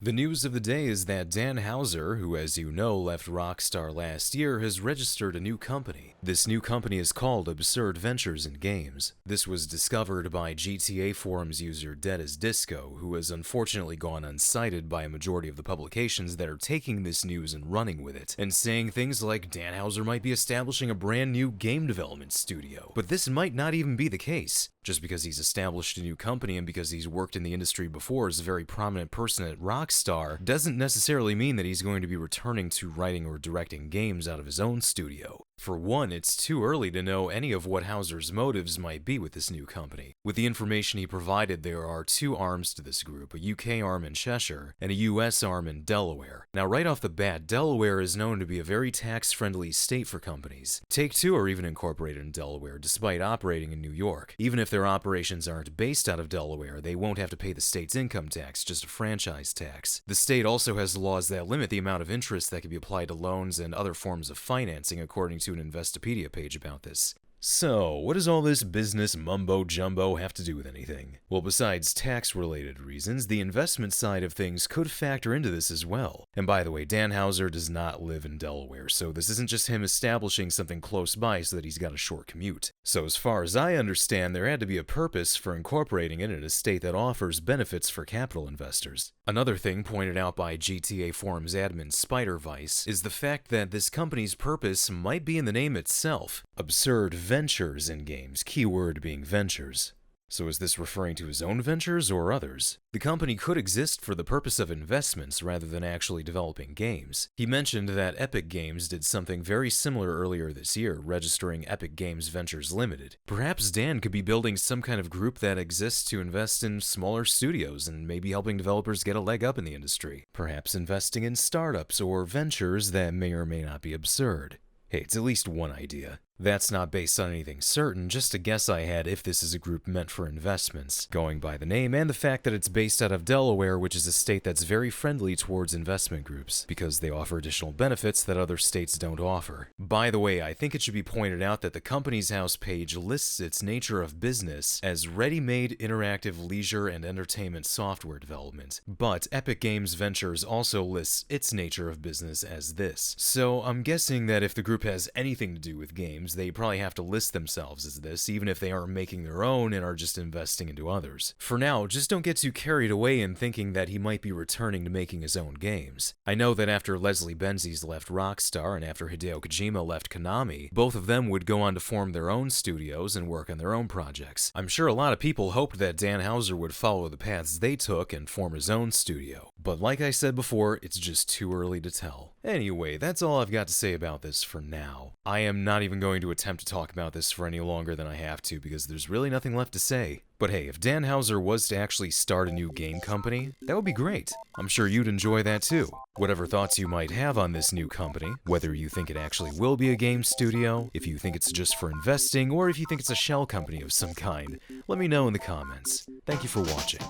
The news of the day is that Dan Houser, who as you know left Rockstar last year, has registered a new company. This new company is called Absurd Ventures in Games. This was discovered by GTA forums user Dead as Disco, who has unfortunately gone uncited by a majority of the publications that are taking this news and running with it, and saying things like Dan Houser might be establishing a brand new game development studio. But this might not even be the case. Just because he's established a new company and because he's worked in the industry before as a very prominent person at Rockstar doesn't necessarily mean that he's going to be returning to writing or directing games out of his own studio. For one, it's too early to know any of what Houser's motives might be with this new company. With the information he provided, there are two arms to this group, a UK arm in Cheshire and a US arm in Delaware. Now, right off the bat, Delaware is known to be a very tax-friendly state for companies. Take-Two are even incorporated in Delaware, despite operating in New York. Even if their operations aren't based out of Delaware, they won't have to pay the state's income tax, just a franchise tax. The state also has laws that limit the amount of interest that can be applied to loans and other forms of financing, according to an Investopedia page about this. So, what does all this business mumbo-jumbo have to do with anything? Well, besides tax-related reasons, the investment side of things could factor into this as well. And by the way, Dan Houser does not live in Delaware, so this isn't just him establishing something close by so that he's got a short commute. So as far as I understand, there had to be a purpose for incorporating it in a state that offers benefits for capital investors. Another thing pointed out by GTA Forums admin Spider-Vice is the fact that this company's purpose might be in the name itself. Absurd Ventures in Games, keyword being ventures. So is this referring to his own ventures or others? The company could exist for the purpose of investments rather than actually developing games. He mentioned that Epic Games did something very similar earlier this year, registering Epic Games Ventures Limited. Perhaps Dan could be building some kind of group that exists to invest in smaller studios and maybe helping developers get a leg up in the industry. Perhaps investing in startups or ventures that may or may not be absurd. Hey, it's at least one idea. That's not based on anything certain, just a guess I had if this is a group meant for investments, going by the name and the fact that it's based out of Delaware, which is a state that's very friendly towards investment groups, because they offer additional benefits that other states don't offer. By the way, I think it should be pointed out that the Companies House page lists its nature of business as ready-made interactive leisure and entertainment software development, but Epic Games Ventures also lists its nature of business as this. So I'm guessing that if the group has anything to do with games, they probably have to list themselves as this, even if they aren't making their own and are just investing into others. For now, just don't get too carried away in thinking that he might be returning to making his own games. I know that after Leslie Benzies left Rockstar and after Hideo Kojima left Konami, both of them would go on to form their own studios and work on their own projects. I'm sure a lot of people hoped that Dan Houser would follow the paths they took and form his own studio. But like I said before, it's just too early to tell. Anyway, that's all I've got to say about this for now. I am not even going to attempt to talk about this for any longer than I have to because there's really nothing left to say. But hey, if Dan Houser was to actually start a new game company, that would be great. I'm sure you'd enjoy that too. Whatever thoughts you might have on this new company, whether you think it actually will be a game studio, if you think it's just for investing, or if you think it's a shell company of some kind, let me know in the comments. Thank you for watching.